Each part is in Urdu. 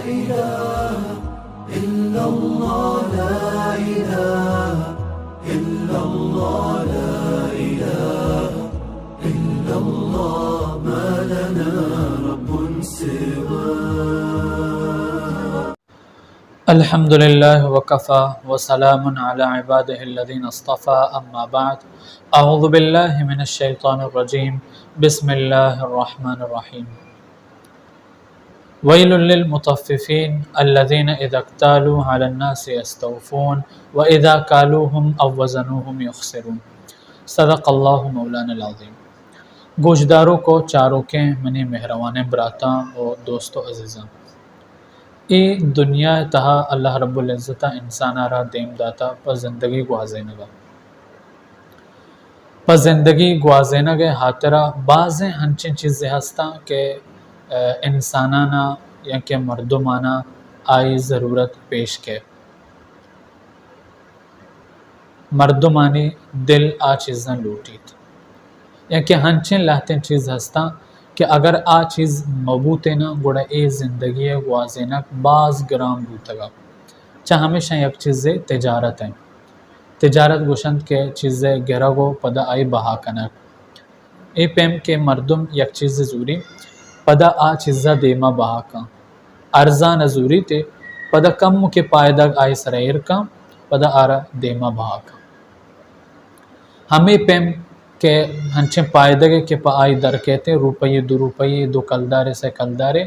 إله إلا الله لا إله إلا الله لا إله إلا الله ما لنا رب سواه. الحمد لله وكفى وسلام على عباده الذين اصطفى أما بعد أعوذ بالله من الشيطان الرجيم بسم الله الرحمن الرحيم ويل للمطففين الذين إذا اكتالوا على الناس يستوفون وإذا كالوهم أو وزنوهم يخسرون. صدق اللہ مولانا العظیم. گوشداروں کو چاروں کے منی مہروان براتاں اور دوستو عزیزاں، ای دنیا تہا اللہ رب العزت انسان را دیم داتا پر زندگی گوازینہ گے حاطرہ بعضیں ہنچین چیزیں ہستا کہ انسانانا یا کہ مردمانا آئی ضرورت پیش کے مردمانی دل آ چیزاں لوٹیت، یا کہ ہنچین لاہتیں چیز ہستا کہ اگر آ چیز مبوتے نا گوڑا اے زندگی گوازینک بعض گرام بوتگا. چاہ ہمیشہ یک چیزیں تجارت ہیں، تجارت گوشند کے چیزیں گرگو پدا آئی بہا کنک. اے پیم کے مردم یک چیز زوری پدا آ چیزہ دیما بہا کن، ارزان زوری تے پدا کم کے پائدگ آئی سرائر کن پدا آرہ دیما بہا کن. ہمیں پیم کہ ہنچیں پائدگے کے پا آئی در کہتے روپیے دو کلدارے سے کلدارے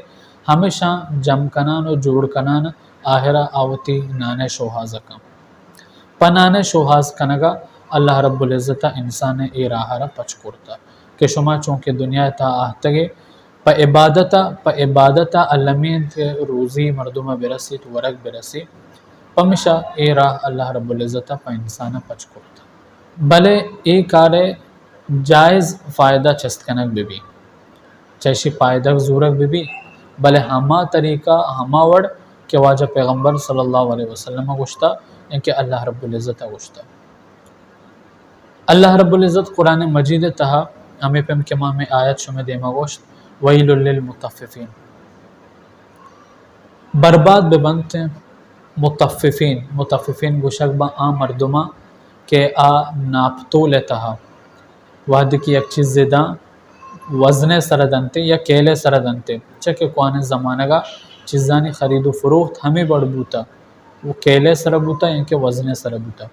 ہمیشہ جم کنان و جوڑ کنان آہرہ آوتی نانے شوہاز کن. پا نانے شوہاز کنگا اللہ رب العزت انسان ای راہرہ پچ کرتا کہ شما چونکہ دنیا تا آہتگے پا عبادتا علمین روزی مردم برسی تو ورک برسی پمیشہ ای راہ اللہ رب العزت پا انسان پچ کرتا. بلے ای کارے جائز فائدہ چست کنک بھی چیشی پائدہ زورک بھی بلے ہما طریقہ ہما وڑ کہ واجہ پیغمبر صلی اللہ علیہ وسلم گوشتا یعنی کہ اللہ رب العزت گوشتا. اللہ رب العزت قرآن مجید تہا ہمیں پیم کے ماہ میں آیت شمع دیما گوشت ویل للمطففین، برباد بے بنتے مطففین گوشک با آ مردمہ کہ آ ناپتو لیتہا وحد کی یک چیز زیدہ وزن سردنتے یا کیلے سردنتے چکہ قوان زمانہ گا چیزانی خرید و فروخت ہمیں بڑھ بوتا وہ کیلے سر بوتا یا کہ وزن سر بوتا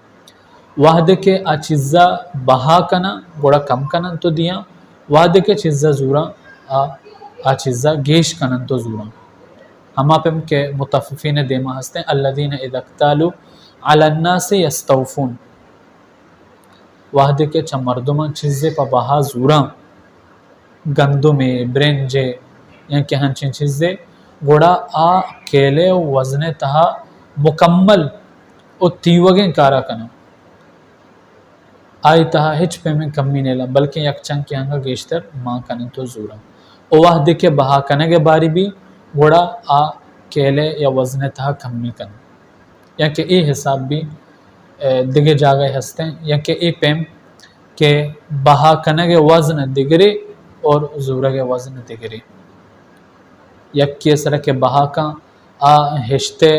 وحد کے آ چیزہ بہا کنا گوڑا کم کنن تو دیا وحد کے چیزہ زورا آ چیزہ گیش کنن تو زورا. ہما پہ کہ مطففین دیما ہستے الذین اذا اکتالوا علی الناس یستوفون وحد کے چھ مردمان چیزیں پا بہا زورا گندمے برنجے یا کہ ہنچین چیزیں گوڑا آ کیلے وزن تہا مکمل او تیوگیں کارا کنا آئی تہا ہچ پہ میں کمی نیلا بلکہ یک چنگ کی ہنگا گیشتر ماں کنن تو زورا. او وحد کے بہا کنگے باری بھی گوڑا آ کیلے یا وزن تہا کمی کنا یا کہ ای حساب بھی دگے جاگئے ہستے ہیں یا کہ ای پیم کہ بہا کنگے وزن دگرے اور زورگے وزن دگرے یک کی سرہ کے بہا کا آ ہشتے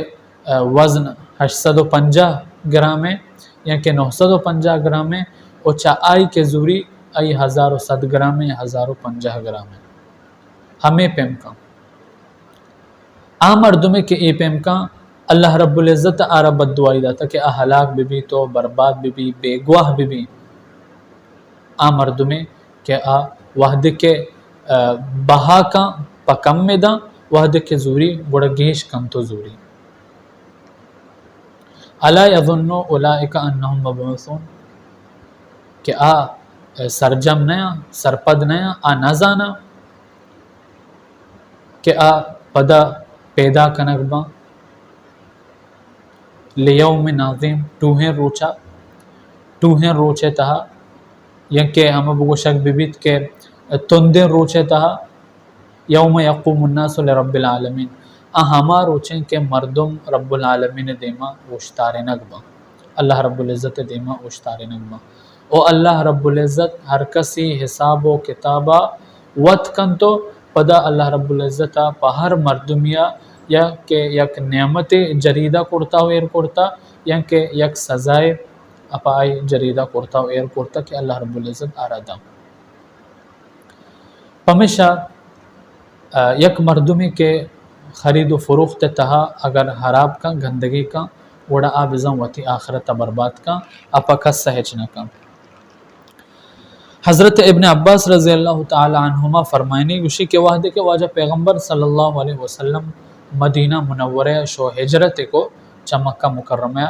وزن 850 گرام ہے یا کہ 950 گرام ہے اور چاہ آئی کے زوری آئی 1100 گرام ہے یا 1050 گرام ہے. ہمیں پیم کا مردمے کے ای پیم کا اللہ رب العزت آرہ بد دعائی داتا کہ ہلاک بھی تو برباد بھی بے گواہ بھی مردمے کہ وحد کے بہا کا پکم میں دا وحد کے زوری بڑا گیش کم تو زوری. الا یظن اولئک انہم مبعوثون کہ سرجم نیا سرپد نیا نہ زانا کہ پدا پیدا کنک با لیوم عظیم ٹوہیں روچے تہا یا کہ ہم بگو شک بیت کہ تندیں روچے تہا یوم یقوم الناس لرب العالمین ہما روچیں کہ مردم رب العالمین دیما اوشتارے نگبا اللہ رب العزت دیما اوشتارے نگبا او اللہ رب العزت ہر کسی حساب و کتابہ وط کن تو پدا اللہ رب العزت پا ہر مردمیا یا کہ یک نعمت جریدہ کرتا و ایر کرتا یا کہ یک سزائے اپائی جریدہ کرتا و ایر کرتا کہ اللہ رب العزت آرادا پمیشہ یک مردمی کے خرید و فروخت تہا اگر حراب کا گندگی کا وڑا آبزم وتی آخرت برباد کا اپا کس سہچنا کا حضرت ابن عباس رضی اللہ تعالی عنہما فرمائنی گوشی کے وحدے کے واجہ پیغمبر صلی اللہ علیہ وسلم مدینہ منورہ شو ہجرت کو چا مکہ مکرمہ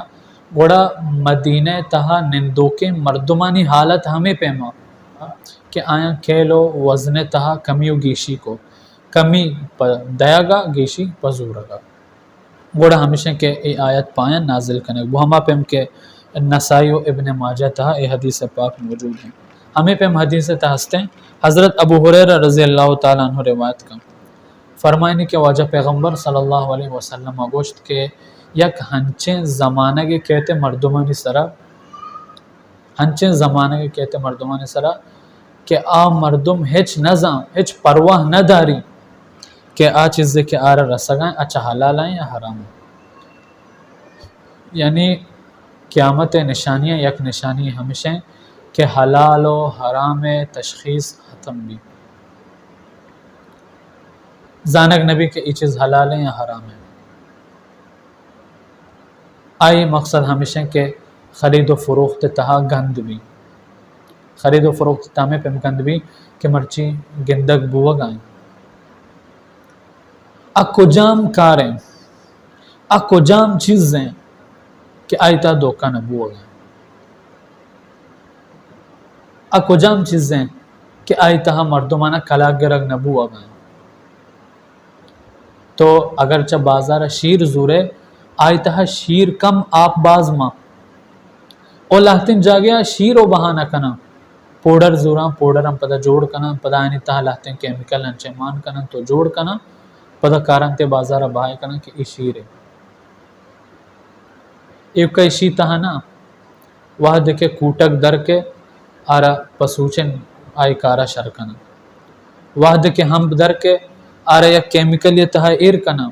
گوڑا مدینہ تہا نندو کے مردمانی حالت ہمیں پیما کہ آیا کھیلو وزن تہا کمیو گیشی کو کمی دیا گا گیشی پزورا گا گوڑا ہمیشہ کے ای آیت پایا نازل کرنے وہ ہما پیم کے نسائی و ابن ماجہ تہا ای حدیث پاک موجود ہیں ہمیں پیم حدیث تہستے ہیں حضرت ابو ہریرہ رضی اللہ تعالیٰ عنہ روایت کا فرمائنی کہ واجہ پیغمبر صلی اللہ علیہ وسلم گوشت کے یک ہنچیں زمانہ کے کہتے مردمانی سرا ہنچیں زمانہ کے کہتے مردمانی سرا کہ آ مردم ہچ نظام ہچ پرواہ نہ داری کہ آ چیزیں کہ آرہ رسگائیں اچھا حلال آئیں یا حرام یعنی قیامت نشانیاں یک نشانی ہمیشہ کہ حلال و حرام تشخیص ختم بھی زانک نبی کہ یہ چیز حلال ہے یا حرام ہے آئی مقصد ہمیشہ کہ خرید و فروخت تہا گند بھی خرید و فروخت تہا میں پہ گند بھی کہ مرچی گندگ بوا گائیں اکو جام کاریں اکو جام چیزیں کہ آئی تا دوکہ نہ بوا گائیں اکو جام چیزیں کہ آئی تہا مردمانہ کلاک گرگ نہ بوا گائیں تو اگرچہ بازار شیر زورے آئی تہا شیر کم آپ باز ماں او لہتن جا گیا شیر و بہانہ کنا پوڈر زوراں پوڈر ہم پدا جوڑ کنا پدا آئینی تہا لہتن کیمیکل انچے مان کنا تو جوڑ کنا پدا کارن تے بازارہ بہائے کنا کہ ای شیر ہے ایک کئی شی تہا نا وہ دیکھے کوٹک در کے آرہ پسوچن آئی کارا شرکنا وہ دیکھے ہم در کے آرہ یک کیمیکل یہ تہا ایر کنا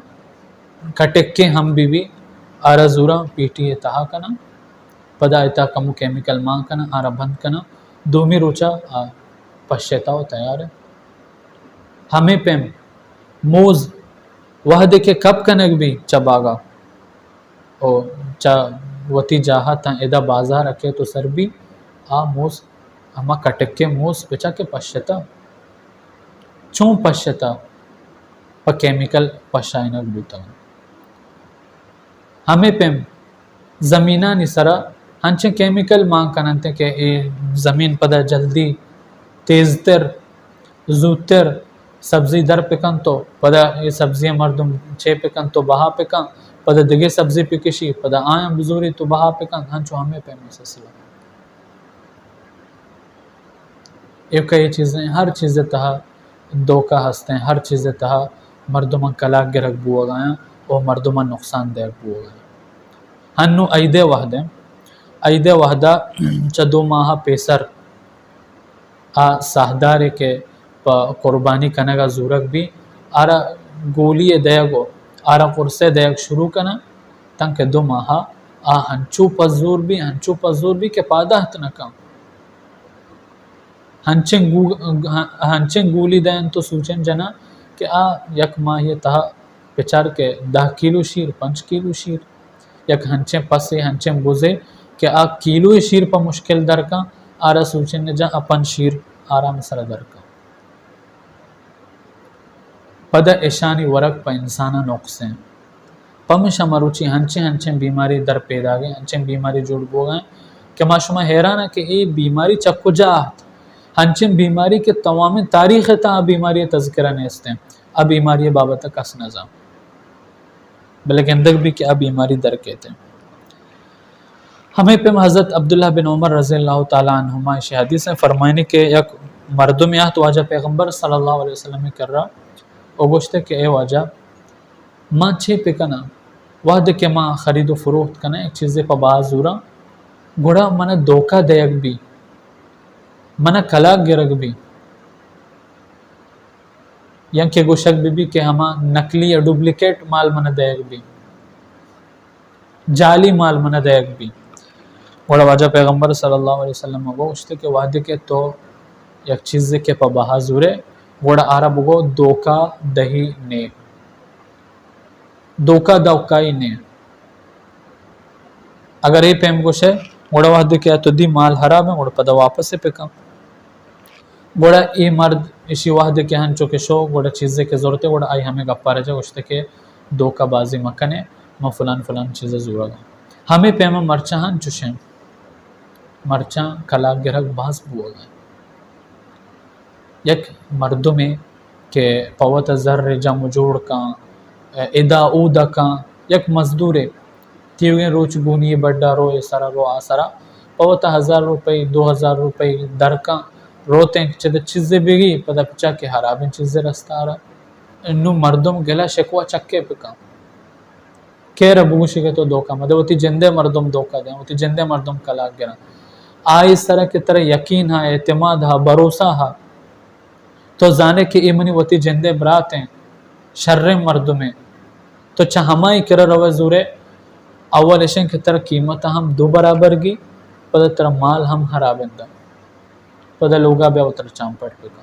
کٹک کے ہم بھی آرہ زورا پیٹی یہ تہا کنا پدا ایتا کمو کیمیکل ماں کنا آرہ بند کنا دومی روچا پشیتاو تیار ہے ہمیں پیم موز وہ دیکھے کب کنک بھی چباگا او چا وتی جاہا تا ایدہ بازار رکھے تو سر بھی موز ہما کٹک کے موز بچا کے پشیتا چون پشیتا پا کیمیکل پشائنک بوتا ہمیں پیم زمینانی سرا ہنچے کیمیکل مانگ کننتے کہ زمین پدا جلدی تیز تر زودتر سبزی در پکن تو پدا یہ سبزی مردم چھے پکن تو بہا پکن پدا دگے سبزی پکشی پدا آئیں بزوری تو بہا پکن ہنچو ہمیں پیم سلسلہ ایک کئی چیزیں ہر چیزیں تہا دوکہ ہستے ہیں ہر چیزیں تہا مردمان کلاک گرک بوا گائیں اور مردمان نقصان دے بوا گائیں ہنو ایدے وحدے ایدے وحدہ چدو ماہا پیسر ساہدارے کے قربانی کنگا زورک بھی آرہ گولی دیگو آرہ قرصے دیگ شروع کنا تنکہ دو ماہا ہنچو پزور بھی کہ پادہ ہتنکا ہنچیں گولی دین تو سوچیں جنا کہ یک ماہ یہ تہا پچار کے 10 کیلو شیر 5 کیلو شیر یک ہنچیں پسے ہنچیں بوزے کہ کیلو شیر پا مشکل در کا آرہ سوچیں جا اپن شیر آرام سر در کا پدا اشانی ورق پا انسانا نقصیں پمشہ مروچی ہنچیں بیماری در پیدا گئے ہنچیں بیماری جوڑ بو گئے کہ ما شما حیران ہے کہ یہ بیماری چکو جاہت ہنچیں بیماری کے تمام تاریخ تا بیماری تذکرہ نیستے ہیں بیماری بابت کس نظام بلکہ اندک بھی کیا بیماری در کہتے ہیں ہمیں پہ حضرت عبداللہ بن عمر رضی اللہ تعالیٰ عنہما اس حدیث میں فرمائنے کہ یک مردم یہاں تو واجہ پیغمبر صلی اللہ علیہ وسلم میں کر رہا اور گوشتے کہ اے واجہ ماں چھے پہ کنا وعدہ کہ ماں خرید و فروخت کنا ایک چیزیں پا باز ہو رہا گوڑا منہ دوکہ دیگ بھی منہ کلاک گرگ بھی یا کہ گوشک بھی کہ ہما نقلی یا ڈپلیکیٹ مال من دیگ بھی جعلی مال من دیگ بھی وڑا واجہ پیغمبر صلی اللہ علیہ وسلم گوشتے کہ وعدے کے تو یک چیز کے پا بہازورے وڑا عرب گو دوکا دہی نے دوکا دوکائی نے اگر یہ پیم گوشے وڑا وعدے کے تو دی مال حرام ہے وڑا پدا واپس سے پکا وڑا ای مرد اسی وعدے کے ہن چوکے شو وڑا چیزیں کے ضرورت ہے وڑا آئی ہمیں گپا رجا گوشتے کہ دوکا بازی مکنے ما فلان فلان چیزیں زورا گا ہمیں پیما مرچا ہن چوشیں مرچاں کلاک گرہک باز بو گئے یک مردوں میں کہ پوت زر جم جوڑ کان ادا اودا کان یک مزدورے تیوگیں روچ گونی بڑا رو سرا رو آسرا پوت 1000 روپے 2000 روپے در کان روتے ہیں چیز چیزیں بگی پتہ پچا کہ حرابیں چیزیں رستا آ رہا انو مردم گلا شکوا چکے پکا کہہ رہا بگوشی کے تو دوکا مدے وہ تی جندے مردم دوکا دیں وہ تی جندے مردم کلاک گرا آئی اس طرح کی طرح یقین ہا اعتماد ہا بھروسہ ہا تو زانے کی ایمنی وہ تی جندے برات ہیں شر مرد میں تو چاہمائی کرا رو زورے اول اشن کی طرح قیمت ہم دو برابر گی پتہ طرح مال ہم حرابندہ پتہ لوگا بیا اتر چامپٹ پکا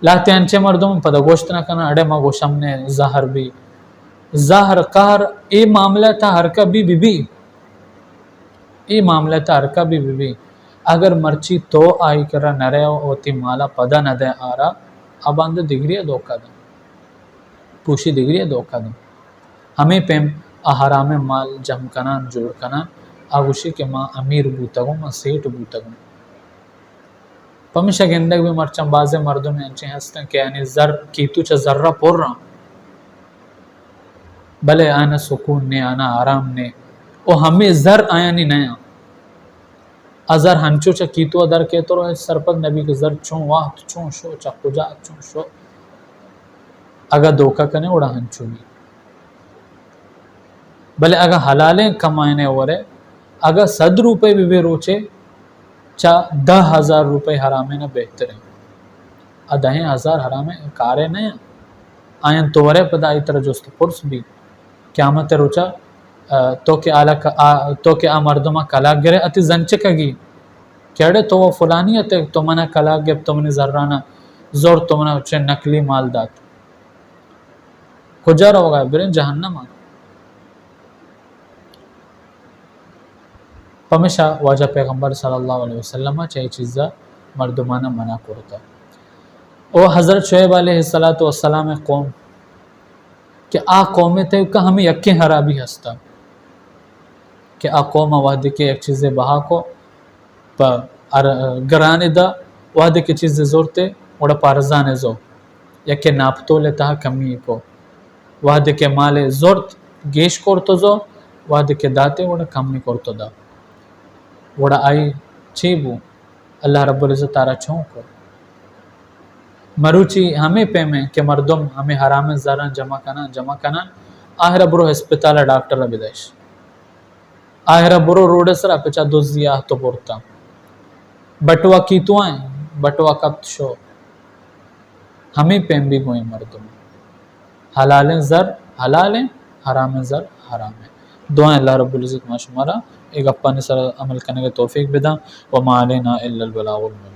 لاتے انچے مردم پتہ گوشت نہ کنا اڑے ما گوشم نے زہر بھی زہر قہر اے معاملہ تھا ہرکا بھی ای معاملہ تا ہرکا بھی اگر مرچی تو آئی کرا نرے ہوتی مالا پدا نہ دے آ رہا اب اندر دگری دوکا دیں پوشی دگری دوکا دیں ہمیں پیم حرام مال جم کنان جوڑ کنان آگوشی کہ ماں امیر بوتا گو ماں سیٹ بوتا گو پمیشہ گندگ بھی مرچن بازے مردوں میں انچے ہستن کہ یعنی زر کیتو چا ذرہ پور رہا بلے آنا سکون نے آنا آرام نے او ہمیں زر آیا نہیں نیا ازر ہنچو چا کیتو ادر کہتو رہے سرپد نبی کے زر چون واہ چون شو چا کجا چون شو اگر دوکا کنے اڑا ہنچو بھی بلے اگر حلالیں کمائنے ہو رہے اگر 100 روپے بھی روچے چا 10,000 روپے حرامے نہ بہتر ہیں 10,000 حرامے کارے نہیں آئین تو ورے پدا ای طرح جوست پرس بھی قیامت روچا تو کہ آ مردمہ کلاک گرے اتی زنچے کگی کیڑے تو وہ فلانی اتے تو منہ کلاک گب تو منہ ذرانہ زور تو منہ اچھے نقلی مال دات کجا رہو گا برین جہنم آنا پمیشہ واجہ پیغمبر صلی اللہ علیہ وسلم چاہی چیزا مردمانہ منع کرتا او حضرت شعیب علیہ السلام قوم کہ آ قومیں تھے کہ ہمیں یکی حرابی ہستا کہ آ قوم وحدی کے ایک چیزیں بہا کو گرانے دا وحدی کے چیزیں زورتے وڑا پارزانے زو یکی ناپتو لیتا کمی کو وحدی کے مالے زورت گیش کرتو زو وحدی کے داتے وڑا کمی کرتو دا وڑا آئی چیبو اللہ رب العزت تارا چھوں کو مروچی ہمیں پیمیں کہ مردم ہمیں حرام زاران جمع کنان آہرہ برو ہسپتال ڈاکٹر بدائش آہرہ برو روڈ سر پچا دوزی آہ تو پورتا بٹوا کی تو آئیں بٹوا کب شو ہمیں پیم بھی گوئیں مردم حلال زر حلال حرام زر حرام ہے دعائیں اللہ رب العزت ما شمارا ایک اپنے سر عمل کرنے کے توفیق بدا وما علینا الا البلاغ المبین